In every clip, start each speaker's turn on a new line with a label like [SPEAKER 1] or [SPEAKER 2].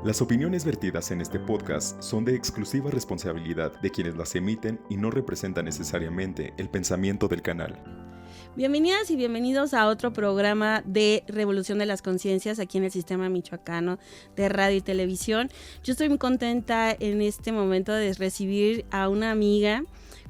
[SPEAKER 1] Las opiniones vertidas en este podcast son de exclusiva responsabilidad de quienes las emiten y no representan necesariamente el pensamiento del canal.
[SPEAKER 2] Bienvenidas y bienvenidos a otro programa de Revolución de las Conciencias aquí en el Sistema Michoacano de Radio y Televisión. Yo estoy muy contenta en este momento de recibir a una amiga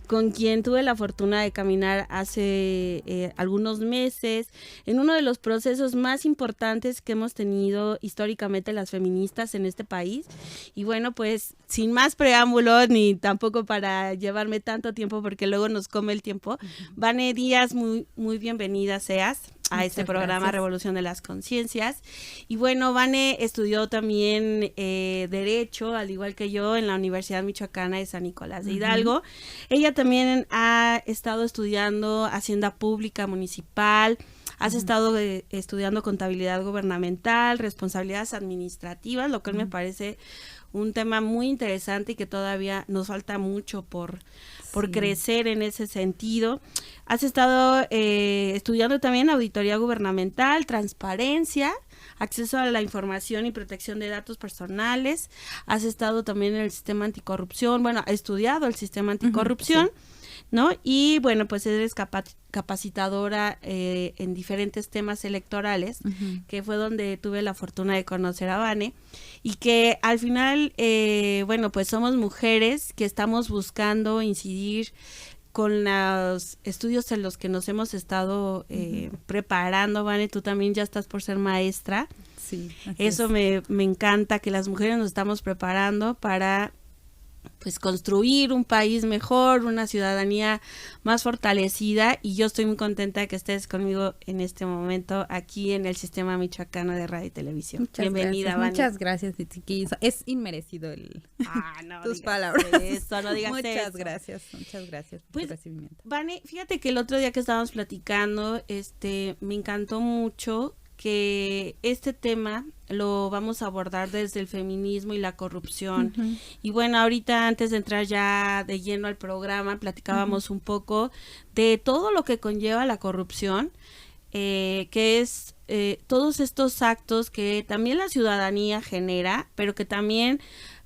[SPEAKER 2] con quien tuve la fortuna de caminar hace algunos meses en uno de los procesos más importantes que hemos tenido históricamente las feministas en este país. Y bueno, pues sin más preámbulos ni tampoco para llevarme tanto tiempo porque luego nos come el tiempo, Vane Díaz, muy bienvenida seas a este programa gracias. Revolución de las Conciencias. Y bueno, Vane estudió también Derecho, al igual que yo, en la Universidad Michoacana de San Nicolás de Hidalgo. Ella también ha estado estudiando Hacienda Pública Municipal, has estado estudiando Contabilidad Gubernamental, Responsabilidades Administrativas, lo cual me parece un tema muy interesante y que todavía nos falta mucho por crecer en ese sentido. Has estado estudiando también Auditoría Gubernamental, Transparencia, Acceso a la Información y Protección de Datos Personales. Has estado también en el Sistema Anticorrupción, bueno, ha estudiado el Sistema Anticorrupción, ¿no? Y bueno, pues eres capacitadora en diferentes temas electorales, que fue donde tuve la fortuna de conocer a Vane, y que al final, bueno, pues somos mujeres que estamos buscando incidir con los estudios en los que nos hemos estado preparando. Vane, tú también ya estás por ser maestra.
[SPEAKER 3] Sí.
[SPEAKER 2] Eso me encanta, que las mujeres nos estamos preparando para pues construir un país mejor, una ciudadanía más fortalecida, y yo estoy muy contenta de que estés conmigo en este momento aquí en el Sistema Michoacano de Radio y Televisión. Bienvenida, Vane.
[SPEAKER 3] Muchas gracias, chiquillos. Es inmerecido tus palabras.
[SPEAKER 2] Eso, no digas
[SPEAKER 3] muchas
[SPEAKER 2] eso.
[SPEAKER 3] Gracias por
[SPEAKER 2] pues,
[SPEAKER 3] tu recibimiento.
[SPEAKER 2] Vane, fíjate que el otro día que estábamos platicando, me encantó mucho que este tema lo vamos a abordar desde el feminismo y la corrupción. Y bueno, ahorita antes de entrar ya de lleno al programa, platicábamos un poco de todo lo que conlleva la corrupción, que es todos estos actos que también la ciudadanía genera, pero que también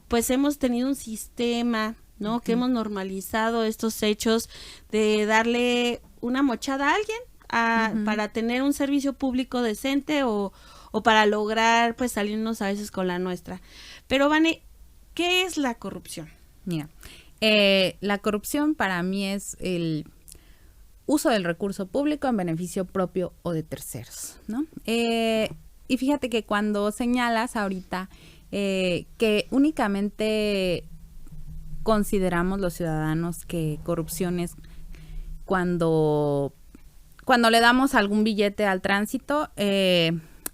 [SPEAKER 2] pues hemos tenido un sistema, ¿no? Que hemos normalizado estos hechos de darle una mochada a alguien para tener un servicio público decente o para lograr pues salirnos a veces con la nuestra. Pero Vane, ¿qué es la corrupción?
[SPEAKER 3] Mira, la corrupción para mí es el uso del recurso público en beneficio propio o de terceros, ¿no? Y fíjate que cuando señalas ahorita que únicamente consideramos los ciudadanos que corrupción es cuando le damos algún billete al tránsito,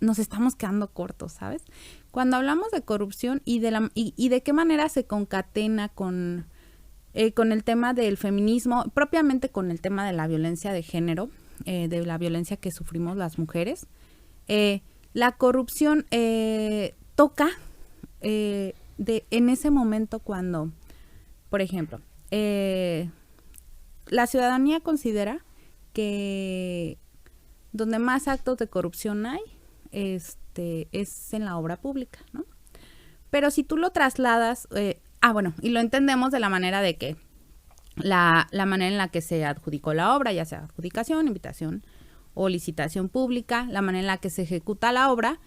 [SPEAKER 3] nos estamos quedando cortos, ¿sabes? Cuando hablamos de corrupción y de qué manera se concatena con el tema del feminismo, propiamente con el tema de la violencia de género, de la violencia que sufrimos las mujeres, la corrupción toca en ese momento cuando, por ejemplo, la ciudadanía considera que donde más actos de corrupción hay es en la obra pública, ¿no? Pero si tú lo trasladas, y lo entendemos de la manera de que la manera en la que se adjudicó la obra, ya sea adjudicación, invitación o licitación pública, la manera en la que se ejecuta la obra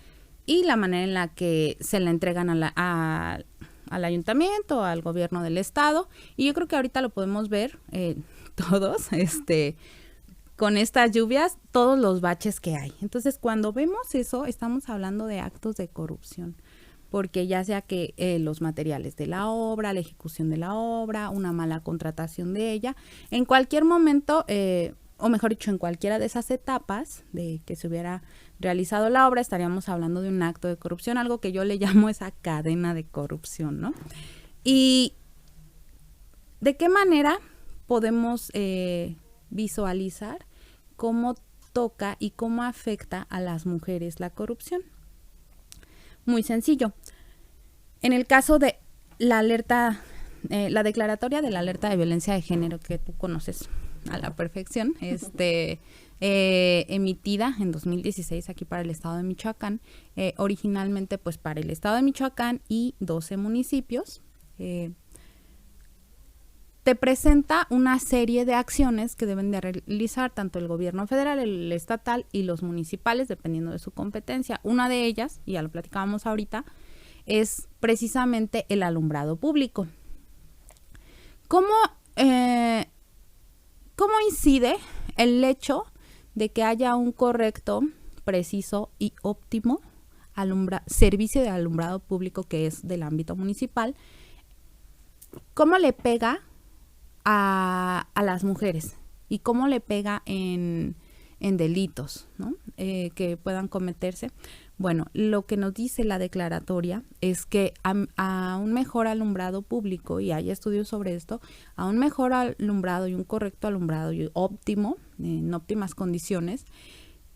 [SPEAKER 3] y la manera en la que se la entregan al ayuntamiento, al gobierno del estado, y yo creo que ahorita lo podemos ver todos, con estas lluvias, todos los baches que hay. Entonces, cuando vemos eso, estamos hablando de actos de corrupción, porque ya sea que los materiales de la obra, la ejecución de la obra, una mala contratación de ella, en cualquier momento, o mejor dicho, en cualquiera de esas etapas de que se hubiera realizado la obra, estaríamos hablando de un acto de corrupción, algo que yo le llamo esa cadena de corrupción, ¿no? Y ¿de qué manera podemos visualizar cómo toca y cómo afecta a las mujeres la corrupción? Muy sencillo. En el caso de la alerta, la declaratoria de la alerta de violencia de género, que tú conoces a la perfección, emitida en 2016 aquí para el estado de Michoacán, originalmente pues para el estado de Michoacán y 12 municipios. Te presenta una serie de acciones que deben de realizar tanto el gobierno federal, el estatal y los municipales, dependiendo de su competencia. Una de ellas, y ya lo platicábamos ahorita, es precisamente el alumbrado público. ¿Cómo incide el hecho de que haya un correcto, preciso y óptimo servicio de alumbrado público que es del ámbito municipal? ¿Cómo le pega a las mujeres? ¿Y cómo le pega en delitos, ¿no? Que puedan cometerse? Bueno, lo que nos dice la declaratoria es que a un mejor alumbrado público, y hay estudios sobre esto, a un mejor alumbrado y un correcto alumbrado y óptimo, en óptimas condiciones,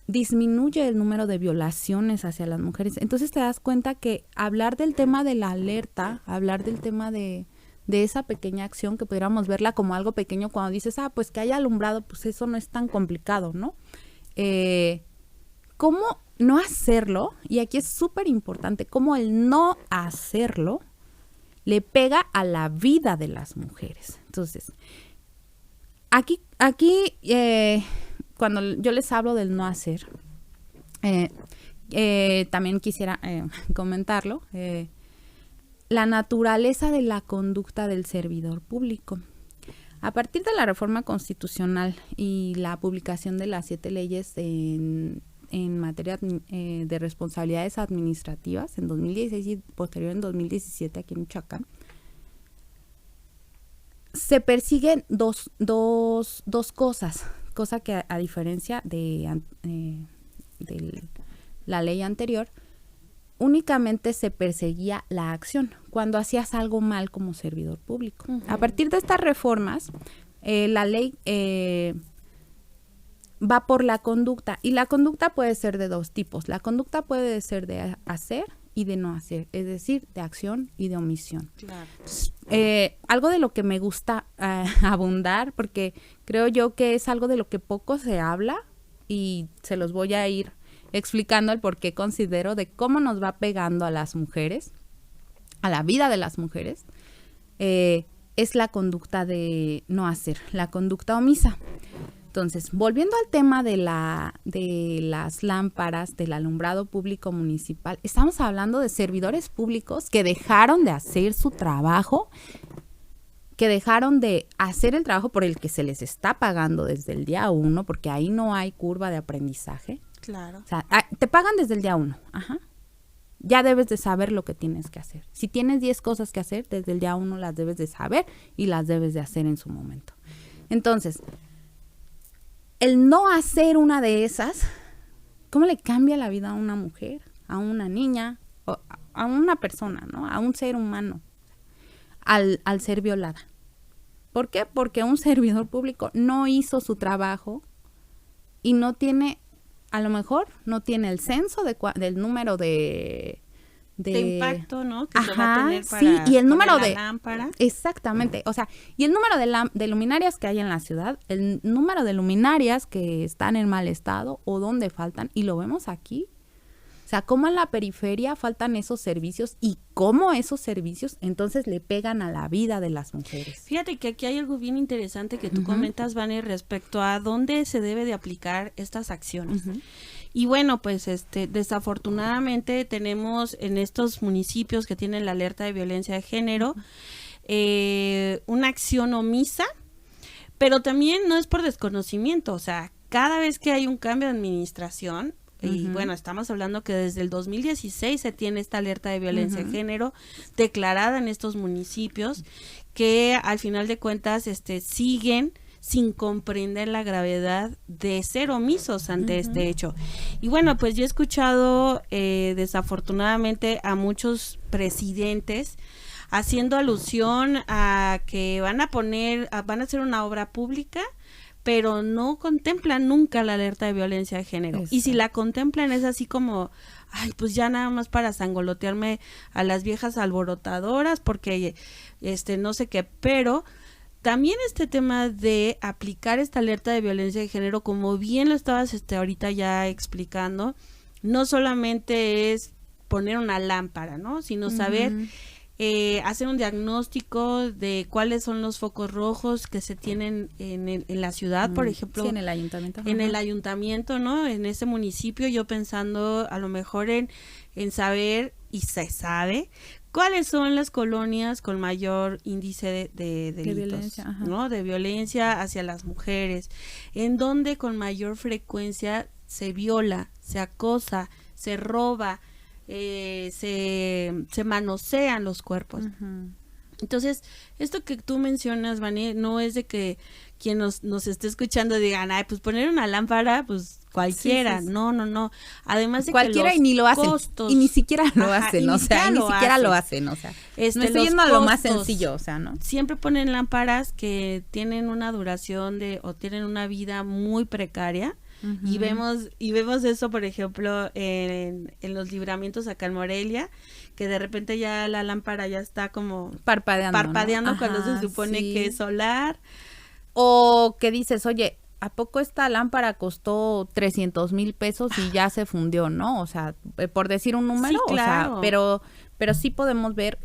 [SPEAKER 3] disminuye el número de violaciones hacia las mujeres. Entonces te das cuenta que hablar del tema de la alerta, hablar del tema de esa pequeña acción, que pudiéramos verla como algo pequeño cuando dices, pues que haya alumbrado, pues eso no es tan complicado, ¿no? ¿Cómo no hacerlo? Y aquí es súper importante, cómo el no hacerlo le pega a la vida de las mujeres. Entonces, aquí cuando yo les hablo del no hacer, también quisiera comentarlo, la naturaleza de la conducta del servidor público. A partir de la reforma constitucional y la publicación de las 7 leyes en materia de responsabilidades administrativas en 2016 y posterior en 2017 aquí en Michoacán, se persiguen dos cosas, cosa que a diferencia de la ley anterior, únicamente se perseguía la acción cuando hacías algo mal como servidor público. Uh-huh. A partir de estas reformas, la ley va por la conducta, y la conducta puede ser de 2 tipos. La conducta puede ser de hacer y de no hacer, es decir, de acción y de omisión. Claro. Algo de lo que me gusta abundar, porque creo yo que es algo de lo que poco se habla, y se los voy a ir explicando el por qué considero de cómo nos va pegando a las mujeres, a la vida de las mujeres, es la conducta de no hacer, la conducta omisa. Entonces, volviendo al tema de las lámparas, del alumbrado público municipal, estamos hablando de servidores públicos que dejaron de hacer su trabajo, que dejaron de hacer el trabajo por el que se les está pagando desde el día 1, porque ahí no hay curva de aprendizaje. Claro. O sea, te pagan desde el día 1. Ajá. Ya debes de saber lo que tienes que hacer. Si tienes 10 cosas que hacer, desde el día 1 las debes de saber y las debes de hacer en su momento. Entonces, el no hacer una de esas, ¿cómo le cambia la vida a una mujer, a una niña, o a una persona, ¿no? A un ser humano, al ser violada? ¿Por qué? Porque un servidor público no hizo su trabajo y no tiene, a lo mejor, no tiene el censo del número de
[SPEAKER 2] impacto, ¿no? Que se va a tener para
[SPEAKER 3] sí, y el número
[SPEAKER 2] la
[SPEAKER 3] de
[SPEAKER 2] lámpara.
[SPEAKER 3] Exactamente, o sea, y el número de luminarias que hay en la ciudad, el número de luminarias que están en mal estado o donde faltan, y lo vemos aquí. O sea, cómo en la periferia faltan esos servicios y cómo esos servicios entonces le pegan a la vida de las mujeres.
[SPEAKER 2] Fíjate que aquí hay algo bien interesante que tú comentas, Vane, respecto a dónde se debe de aplicar estas acciones. Y bueno, pues desafortunadamente tenemos en estos municipios que tienen la alerta de violencia de género una acción omisa, pero también no es por desconocimiento. O sea, cada vez que hay un cambio de administración, y bueno, estamos hablando que desde el 2016 se tiene esta alerta de violencia de género declarada en estos municipios, que al final de cuentas siguen sin comprender la gravedad de ser omisos ante este hecho. Y bueno, pues yo he escuchado desafortunadamente a muchos presidentes haciendo alusión a que van a hacer una obra pública, pero no contemplan nunca la alerta de violencia de género. Exacto. Y si la contemplan es así como, ay, pues ya nada más para sangolotearme a las viejas alborotadoras, porque no sé qué, pero también este tema de aplicar esta alerta de violencia de género, como bien lo estabas ahorita ya explicando, no solamente es poner una lámpara, ¿no? Sino saber hacer un diagnóstico de cuáles son los focos rojos que se tienen en la ciudad, por ejemplo.
[SPEAKER 3] Sí, en el ayuntamiento.
[SPEAKER 2] En el ayuntamiento, ¿no? En ese municipio, yo pensando a lo mejor en saber, y se sabe, cuáles son las colonias con mayor índice de delitos,
[SPEAKER 3] violencia,
[SPEAKER 2] ¿no? De violencia hacia las mujeres, en donde con mayor frecuencia se viola, se acosa, se roba, se manosean los cuerpos. Entonces, esto que tú mencionas, Vani, no es de que quien nos esté escuchando digan, ay, pues poner una lámpara, pues cualquiera. Sí. No. Además de
[SPEAKER 3] cualquiera,
[SPEAKER 2] que
[SPEAKER 3] y ni lo hacen,
[SPEAKER 2] costos,
[SPEAKER 3] y ni siquiera lo hacen,
[SPEAKER 2] o sea,
[SPEAKER 3] ni siquiera lo hacen, o sea, me estoy yendo a lo más sencillo, o sea, ¿no?
[SPEAKER 2] Siempre ponen lámparas que tienen una duración o tienen una vida muy precaria. Y vemos eso, por ejemplo, en los libramientos acá en Morelia, que de repente ya la lámpara ya está como parpadeando, ¿no? Cuando se supone que es solar.
[SPEAKER 3] O que dices, oye, ¿a poco esta lámpara costó 300,000 pesos y ya se fundió, no? O sea, por decir un número,
[SPEAKER 2] sí, claro.
[SPEAKER 3] O sea, pero sí podemos ver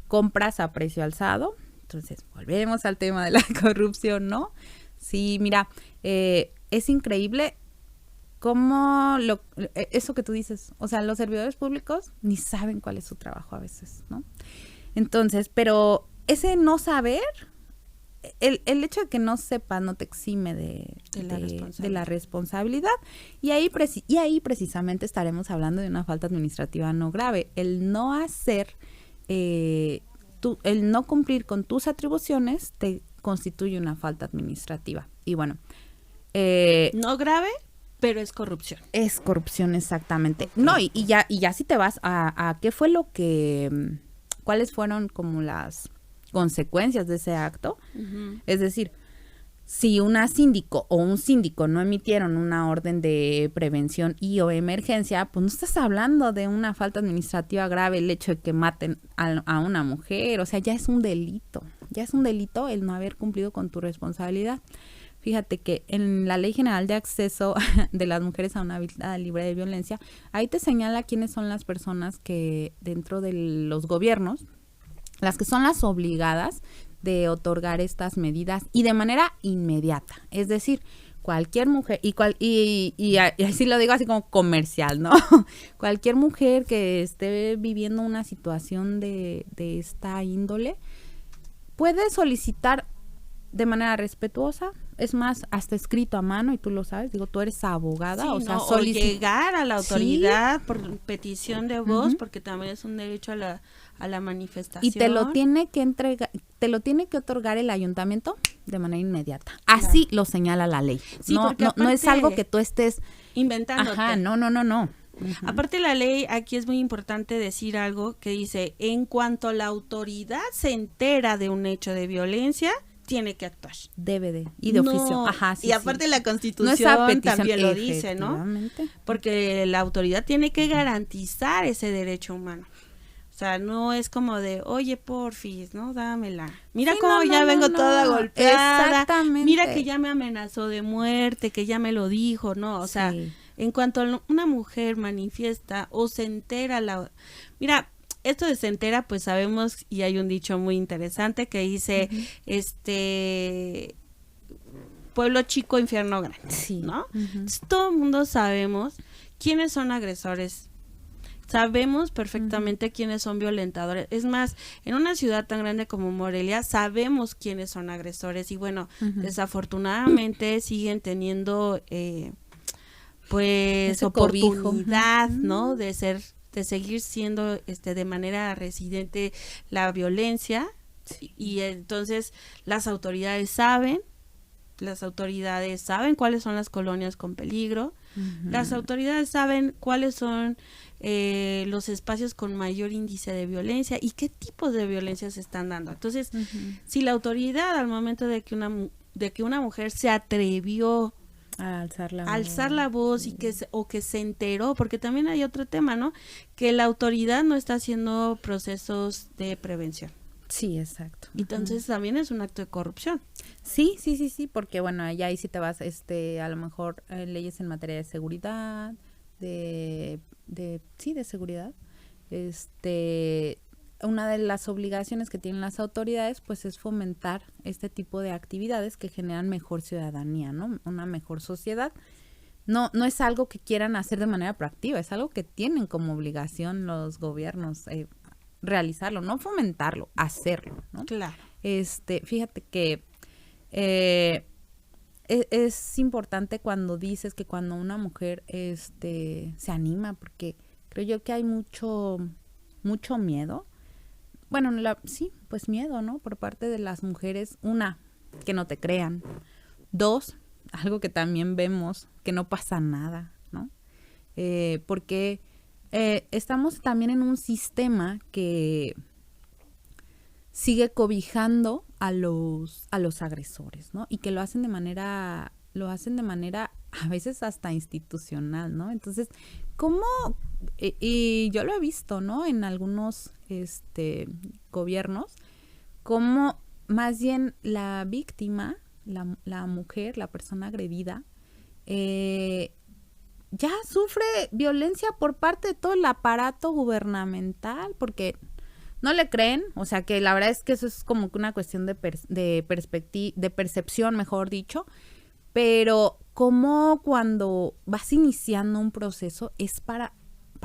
[SPEAKER 3] compras a precio alzado. Entonces, volvemos al tema de la corrupción, ¿no? Sí, mira, es increíble cómo eso que tú dices, o sea, los servidores públicos ni saben cuál es su trabajo a veces, ¿no? Entonces, pero ese no saber, el hecho de que no sepas no te exime de la responsabilidad, y ahí precisamente estaremos hablando de una falta administrativa no grave. El no hacer, el no cumplir con tus atribuciones te constituye una falta administrativa. Y bueno,
[SPEAKER 2] no grave, pero es corrupción.
[SPEAKER 3] Es corrupción, exactamente. Okay. No, y ya si te vas a qué fue cuáles fueron como las consecuencias de ese acto. Es decir, si una síndico o un síndico no emitieron una orden de prevención y o emergencia, pues no estás hablando de una falta administrativa grave, el hecho de que maten a una mujer, o sea, ya es un delito el no haber cumplido con tu responsabilidad. Fíjate que en la Ley General de Acceso de las Mujeres a una Vida Libre de Violencia, ahí te señala quiénes son las personas que dentro de los gobiernos, las que son las obligadas de otorgar estas medidas y de manera inmediata. Es decir, cualquier mujer, y así lo digo así como comercial, ¿no? Cualquier mujer que esté viviendo una situación de esta índole puede solicitar de manera respetuosa, es más, hasta escrito a mano, y tú lo sabes, digo, tú eres abogada,
[SPEAKER 2] sí,
[SPEAKER 3] o sea,
[SPEAKER 2] o llegar a la autoridad por petición de voz, porque también es un derecho a la manifestación.
[SPEAKER 3] Y te lo tiene que otorgar el ayuntamiento de manera inmediata. Así lo señala la ley.
[SPEAKER 2] Sí,
[SPEAKER 3] no es algo que tú estés
[SPEAKER 2] inventándote.
[SPEAKER 3] Ajá, no.
[SPEAKER 2] Aparte, la ley, aquí es muy importante decir algo que dice, en cuanto la autoridad se entera de un hecho de violencia, tiene que actuar.
[SPEAKER 3] Debe de, y de oficio. Ajá, sí,
[SPEAKER 2] y aparte la Constitución también lo dice, ¿no? Porque la autoridad tiene que garantizar ese derecho humano. O sea, no es como de, oye, porfis, ¿no? Dámela. Mira cómo vengo toda golpeada.
[SPEAKER 3] Exactamente.
[SPEAKER 2] Mira que ya me amenazó de muerte, que ya me lo dijo, ¿no? O sea, en cuanto una mujer manifiesta o se entera Mira, esto de se entera, pues sabemos, y hay un dicho muy interesante que dice, pueblo chico, infierno grande, ¿no? Entonces, todo el mundo sabemos quiénes son agresores, sabemos perfectamente quiénes son violentadores. Es más, en una ciudad tan grande como Morelia, sabemos quiénes son agresores, y bueno, desafortunadamente siguen teniendo, pues, ese oportunidad, ¿no? De seguir siendo de manera residente la violencia, y entonces las autoridades saben cuáles son las colonias con peligro, las autoridades saben cuáles son los espacios con mayor índice de violencia y qué tipos de violencia se están dando. Entonces, si la autoridad al momento de que una mujer se atrevió a alzar la voz y que se enteró, porque también hay otro tema, ¿no? Que la autoridad no está haciendo procesos de prevención.
[SPEAKER 3] Sí, exacto.
[SPEAKER 2] Entonces también es un acto de corrupción.
[SPEAKER 3] Sí, porque bueno, ya ahí sí te vas, a lo mejor leyes en materia de seguridad, de seguridad. Una de las obligaciones que tienen las autoridades, pues, es fomentar este tipo de actividades que generan mejor ciudadanía, ¿no? Una mejor sociedad. No es algo que quieran hacer de manera proactiva, es algo que tienen como obligación los gobiernos realizarlo, no fomentarlo, hacerlo, ¿no?
[SPEAKER 2] Claro.
[SPEAKER 3] Fíjate que es importante cuando dices que cuando una mujer se anima, porque creo yo que hay mucho miedo. Bueno, sí, pues miedo, ¿no? Por parte de las mujeres. Una, que no te crean. Dos, algo que también vemos, que no pasa nada, ¿no? Porque estamos también en un sistema que sigue cobijando a los agresores, ¿no? Y que lo hacen de manera a veces hasta institucional, ¿no? Entonces, ¿cómo? Y yo lo he visto, ¿no? En algunos gobiernos, cómo más bien la víctima, la mujer, la persona agredida, ya sufre violencia por parte de todo el aparato gubernamental, porque no le creen, o sea que la verdad es que eso es como que una cuestión de percepción, mejor dicho, pero como cuando vas iniciando un proceso es para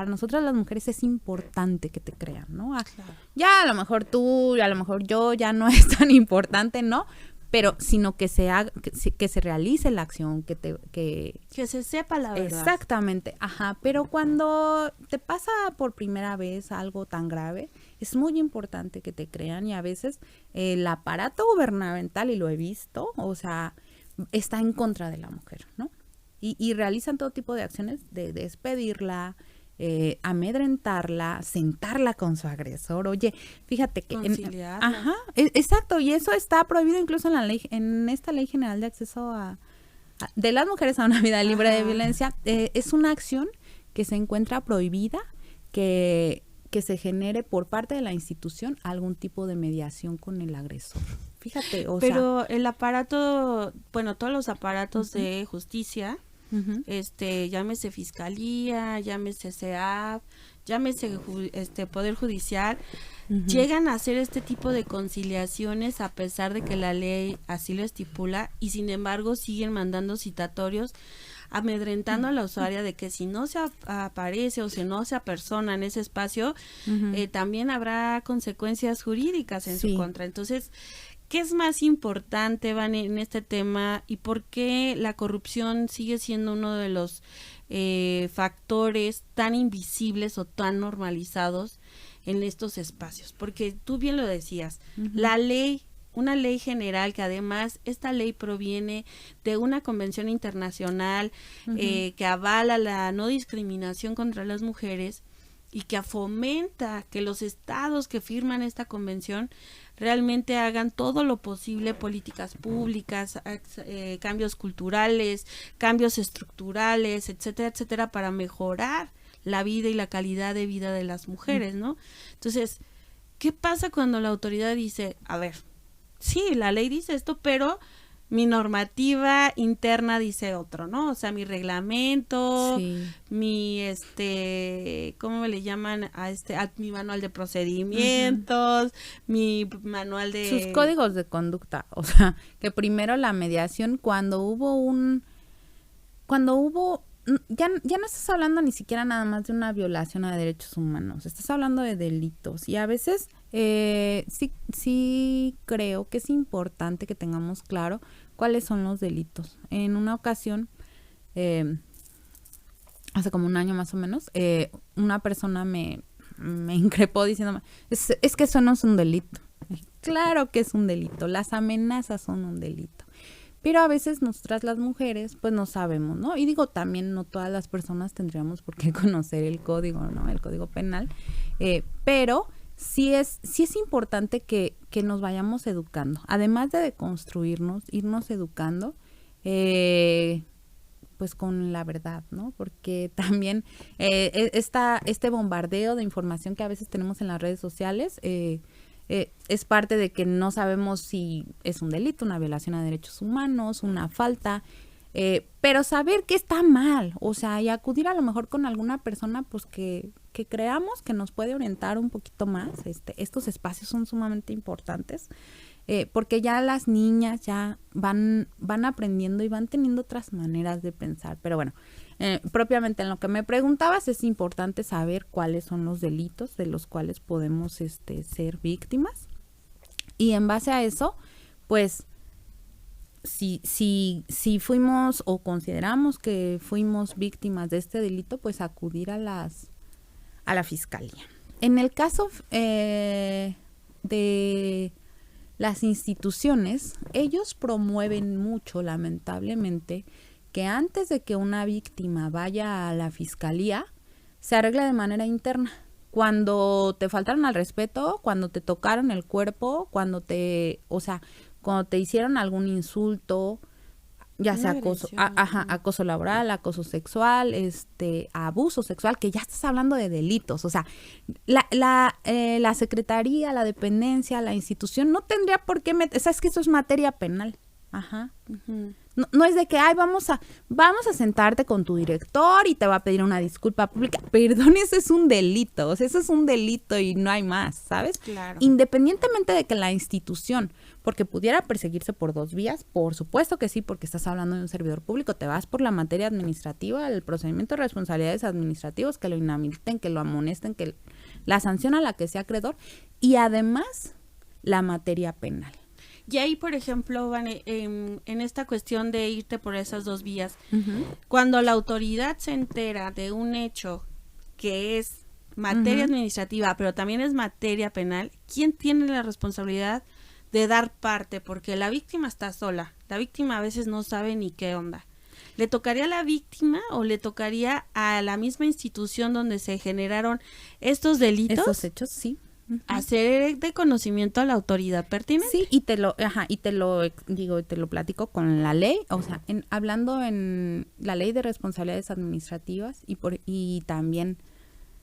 [SPEAKER 3] nosotras las mujeres es importante que te crean, ¿no?
[SPEAKER 2] Claro.
[SPEAKER 3] Ya a lo mejor tú, a lo mejor yo, ya no es tan importante, ¿no? Pero sino que se haga, que se realice la acción, que
[SPEAKER 2] se sepa la verdad.
[SPEAKER 3] Exactamente, ajá. Pero cuando te pasa por primera vez algo tan grave, es muy importante que te crean, y a veces el aparato gubernamental, y lo he visto, o sea, está en contra de la mujer, ¿no? Y realizan todo tipo de acciones de despedirla, amedrentarla, sentarla con su agresor. Oye, fíjate que
[SPEAKER 2] conciliarla.
[SPEAKER 3] Exacto, y eso está prohibido incluso en la ley, en esta Ley General de Acceso de las Mujeres a una Vida Libre de Violencia. Es una acción que se encuentra prohibida, que se genere por parte de la institución algún tipo de mediación con el agresor. Fíjate,
[SPEAKER 2] pero el aparato, bueno, todos los aparatos de justicia, llámese Fiscalía, llámese SEAP, llámese Poder Judicial, llegan a hacer este tipo de conciliaciones a pesar de que la ley así lo estipula, y sin embargo siguen mandando citatorios amedrentando a la usuaria de que si no se aparece o si no se apersona en ese espacio, también habrá consecuencias jurídicas en su contra. Entonces, ¿qué es más importante, Van, en este tema, y por qué la corrupción sigue siendo uno de los factores tan invisibles o tan normalizados en estos espacios? Porque tú bien lo decías, la ley, una ley general, que además esta ley proviene de una convención internacional que avala la no discriminación contra las mujeres y que fomenta que los estados que firman esta convención realmente hagan todo lo posible, políticas públicas, cambios culturales, cambios estructurales, etcétera, etcétera, para mejorar la vida y la calidad de vida de las mujeres, ¿no? Entonces, ¿qué pasa cuando la autoridad dice, a ver, sí, la ley dice esto, pero mi normativa interna dice otro, ¿no? O sea, mi reglamento, mi ¿cómo le llaman a mi manual de procedimientos, mi manual de
[SPEAKER 3] sus códigos de conducta? O sea, que primero la mediación, cuando hubo ya no estás hablando ni siquiera nada más de una violación a derechos humanos, estás hablando de delitos, y a veces sí creo que es importante que tengamos claro cuáles son los delitos. En una ocasión, hace como un año más o menos, una persona me increpó diciéndome, es que eso no es un delito. Claro que es un delito, las amenazas son un delito. Pero a veces nosotras las mujeres pues no sabemos, ¿no? Y digo, también no todas las personas tendríamos por qué conocer el código, ¿no? El código penal, pero sí es importante que nos vayamos educando, además de deconstruirnos, irnos educando, pues con la verdad, ¿no? Porque también este bombardeo de información que a veces tenemos en las redes sociales, es parte de que no sabemos si es un delito, una violación a derechos humanos, una falta, pero saber que está mal, o sea, y acudir a lo mejor con alguna persona pues que creamos que nos puede orientar un poquito más. Estos espacios son sumamente importantes, porque ya las niñas ya van aprendiendo y van teniendo otras maneras de pensar. Pero bueno, propiamente en lo que me preguntabas, es importante saber cuáles son los delitos de los cuales podemos ser víctimas, y en base a eso, pues si fuimos o consideramos que fuimos víctimas de este delito, pues acudir a la fiscalía. En el caso de las instituciones, ellos promueven mucho, lamentablemente, que antes de que una víctima vaya a la fiscalía, se arregle de manera interna. Cuando te faltaron al respeto, cuando te tocaron el cuerpo, cuando te hicieron algún insulto, ya sea acoso laboral, acoso sexual, abuso sexual, que ya estás hablando de delitos. O sea, la secretaría, la dependencia, la institución no tendría por qué sabes que eso es materia penal. Ajá. Uh-huh. No es de que, vamos a sentarte con tu director y te va a pedir una disculpa pública. Perdón, eso es un delito. O sea, eso es un delito y no hay más, ¿sabes?
[SPEAKER 2] Claro.
[SPEAKER 3] Independientemente de que la institución, porque pudiera perseguirse por 2 vías, por supuesto que sí, porque estás hablando de un servidor público, te vas por la materia administrativa, el procedimiento de responsabilidades administrativos, que lo inhabiliten, que lo amonesten, que la sanción a la que sea acreedor, y además la materia penal.
[SPEAKER 2] Y ahí, por ejemplo, Vane, en esta cuestión de irte por esas 2 vías,
[SPEAKER 3] Uh-huh.
[SPEAKER 2] cuando la autoridad se entera de un hecho que es materia
[SPEAKER 3] Uh-huh.
[SPEAKER 2] administrativa, pero también es materia penal, ¿quién tiene la responsabilidad de dar parte? Porque la víctima está sola, la víctima a veces no sabe ni qué onda. ¿Le tocaría a la víctima o le tocaría a la misma institución donde se generaron estos delitos?
[SPEAKER 3] Estos hechos, sí. Uh-huh.
[SPEAKER 2] Hacer de conocimiento a la autoridad pertinente.
[SPEAKER 3] Sí, y te lo platico con la ley, o sea, hablando en la ley de responsabilidades administrativas y también,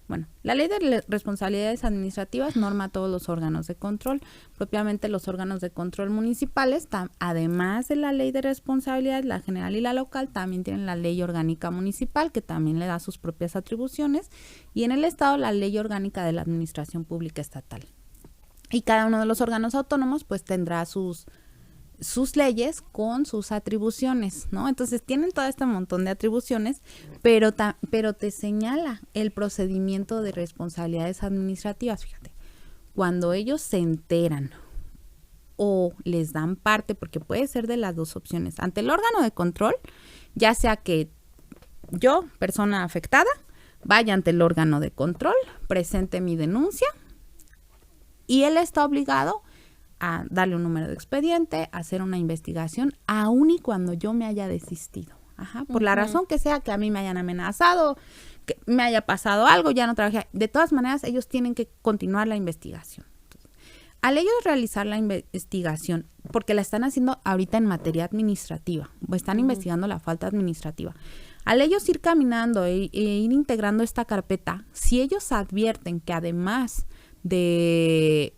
[SPEAKER 3] bueno, la ley de responsabilidades administrativas norma todos los órganos de control, propiamente los órganos de control municipales, además de la ley de responsabilidades, la general y la local, también tienen la ley orgánica municipal, que también le da sus propias atribuciones, y en el estado la ley orgánica de la administración pública estatal. Y cada uno de los órganos autónomos pues tendrá sus leyes con sus atribuciones, ¿no? Entonces tienen todo este montón de atribuciones, pero te señala el procedimiento de responsabilidades administrativas. Fíjate, cuando ellos se enteran o les dan parte, porque puede ser de las 2 opciones, ante el órgano de control, ya sea que yo, persona afectada, vaya ante el órgano de control, presente mi denuncia, y él está obligado a darle un número de expediente, a hacer una investigación, aun y cuando yo me haya desistido. Ajá, por la razón que sea, que a mí me hayan amenazado, que me haya pasado algo, ya no trabajé. De todas maneras, ellos tienen que continuar la investigación. Entonces, al ellos realizar la investigación, porque la están haciendo ahorita en materia administrativa, están investigando la falta administrativa, al ellos ir caminando e ir integrando esta carpeta, si ellos advierten que además de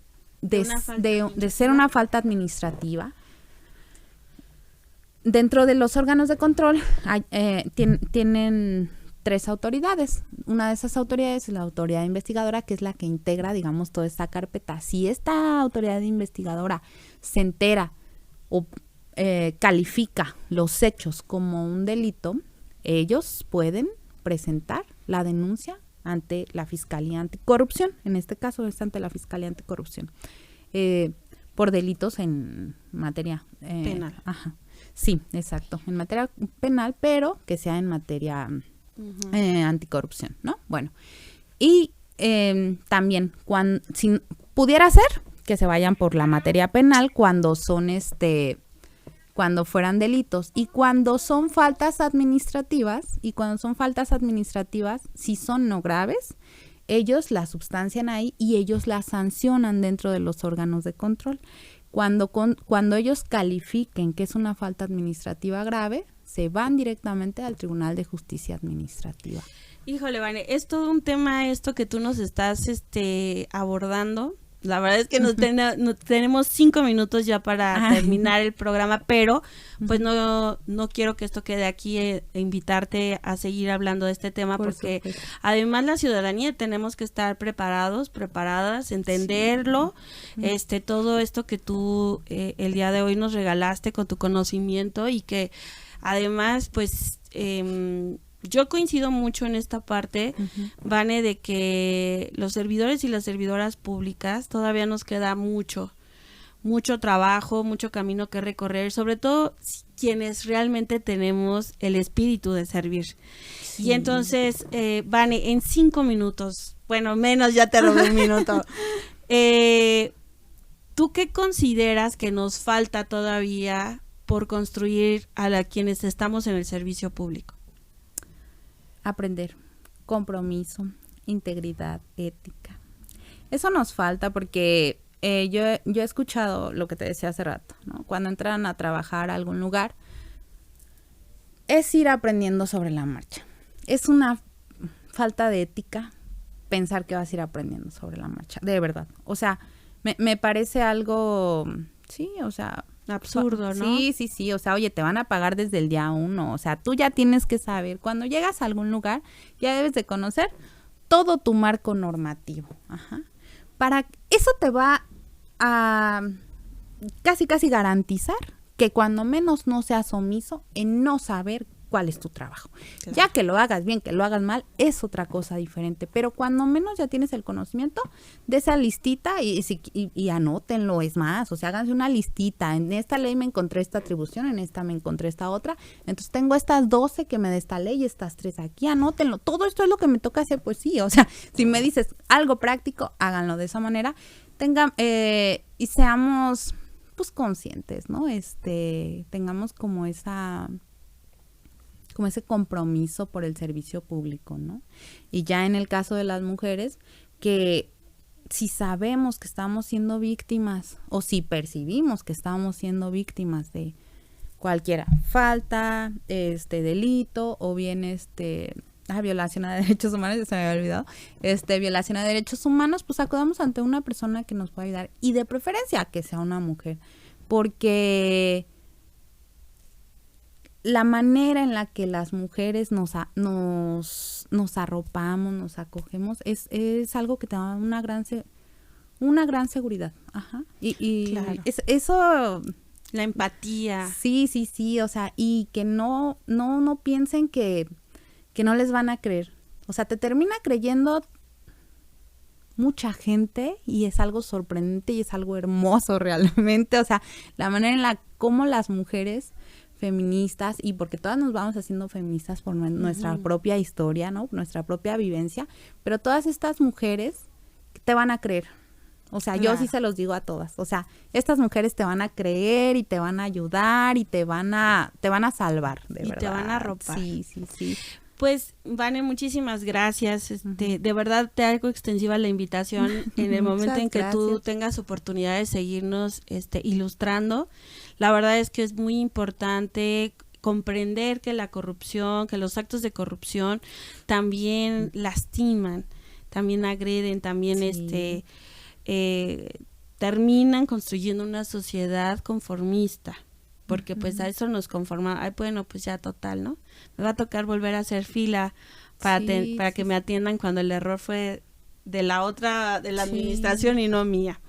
[SPEAKER 3] ser una falta administrativa, dentro de los órganos de control tienen 3 autoridades. Una de esas autoridades es la autoridad investigadora, que es la que integra, digamos, toda esta carpeta. Si esta autoridad investigadora se entera o califica los hechos como un delito, ellos pueden presentar la denuncia ante la Fiscalía Anticorrupción. En este caso es ante la Fiscalía Anticorrupción, por delitos en materia
[SPEAKER 2] penal.
[SPEAKER 3] Ajá. Sí, exacto, en materia penal, pero que sea en materia anticorrupción, ¿no? Bueno, y también, si pudiera ser que se vayan por la materia penal cuando son cuando fueran delitos, y cuando son faltas administrativas, si son no graves, ellos la substancian ahí y ellos la sancionan dentro de los órganos de control. Cuando ellos califiquen que es una falta administrativa grave, se van directamente al Tribunal de Justicia Administrativa.
[SPEAKER 2] Híjole, Vane, es todo un tema esto que tú nos estás abordando, la verdad es que tenemos 5 minutos ya para terminar el programa, pero pues no quiero que esto quede aquí, invitarte a seguir hablando de este tema, porque además la ciudadanía tenemos que estar preparadas, entenderlo, todo esto que tú el día de hoy nos regalaste con tu conocimiento, y que además pues yo coincido mucho en esta parte, Vane, de que los servidores y las servidoras públicas todavía nos queda mucho trabajo, mucho camino que recorrer, sobre todo quienes realmente tenemos el espíritu de servir. Sí. Y entonces, Vane, en 5 minutos, bueno, menos, ya te robé un minuto, ¿tú qué consideras que nos falta todavía por construir a quienes estamos en el servicio público?
[SPEAKER 3] Aprender, compromiso, integridad, ética. Eso nos falta porque yo he escuchado lo que te decía hace rato, ¿no? Cuando entran a trabajar a algún lugar, es ir aprendiendo sobre la marcha. Es una falta de ética pensar que vas a ir aprendiendo sobre la marcha, de verdad. O sea, me parece algo, sí, o sea,
[SPEAKER 2] absurdo, ¿no?
[SPEAKER 3] Sí, o sea, oye, te van a pagar desde el día 1, o sea, tú ya tienes que saber, cuando llegas a algún lugar, ya debes de conocer todo tu marco normativo, eso te va a casi garantizar que cuando menos no seas omiso en no saber cuál es tu trabajo. Claro. Ya que lo hagas bien, que lo hagas mal, es otra cosa diferente, pero cuando menos ya tienes el conocimiento de esa listita y anótenlo, es más, o sea, háganse una listita, en esta ley me encontré esta atribución, en esta me encontré esta otra, entonces tengo estas 12 que me da esta ley, estas 3 aquí, anótenlo, todo esto es lo que me toca hacer, pues sí, o sea, si me dices algo práctico, háganlo de esa manera, y seamos pues conscientes, ¿no? Tengamos como ese compromiso por el servicio público, ¿no? Y ya en el caso de las mujeres, que si sabemos que estamos siendo víctimas o si percibimos que estamos siendo víctimas de cualquiera falta, delito o bien violación a derechos humanos, ya se me había olvidado, violación a derechos humanos, pues acudamos ante una persona que nos pueda ayudar y de preferencia que sea una mujer, porque la manera en la que las mujeres nos arropamos, nos acogemos, es algo que te da una gran seguridad. Y claro. Eso...
[SPEAKER 2] La empatía.
[SPEAKER 3] Sí, o sea, y que no piensen que no les van a creer. O sea, te termina creyendo mucha gente y es algo sorprendente y es algo hermoso realmente. O sea, la manera en la como las mujeres feministas, y porque todas nos vamos haciendo feministas por nuestra propia historia, ¿no? Nuestra propia vivencia, pero todas estas mujeres te van a creer. O sea, yo sí se los digo a todas. O sea, estas mujeres te van a creer y te van a ayudar y te van a salvar, de verdad.
[SPEAKER 2] Y te van a arropar.
[SPEAKER 3] Sí.
[SPEAKER 2] Pues, Vane, muchísimas gracias. De verdad te hago extensiva la invitación en el momento en que tú tengas oportunidad de seguirnos ilustrando. La verdad es que es muy importante comprender que la corrupción, que los actos de corrupción también lastiman, también agreden, también terminan construyendo una sociedad conformista. Porque pues a eso nos conforma, bueno, pues ya total, ¿no? Me va a tocar volver a hacer fila para que me atiendan cuando el error fue de la administración y no mía.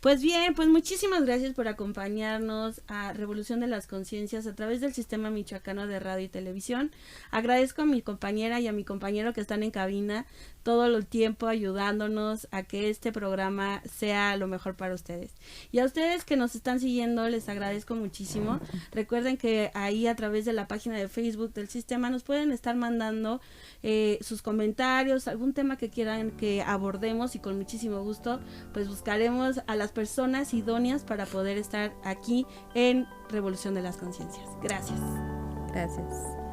[SPEAKER 2] Pues bien, pues muchísimas gracias por acompañarnos a Revolución de las Conciencias a través del Sistema Michoacano de Radio y Televisión. Agradezco a mi compañera y a mi compañero que están en cabina todo el tiempo ayudándonos a que este programa sea lo mejor para ustedes. Y a ustedes que nos están siguiendo, les agradezco muchísimo. Recuerden que ahí a través de la página de Facebook del Sistema nos pueden estar mandando sus comentarios, algún tema que quieran que abordemos, y con muchísimo gusto pues buscaremos a las personas idóneas para poder estar aquí en Revolución de las Conciencias. Gracias.
[SPEAKER 3] Gracias.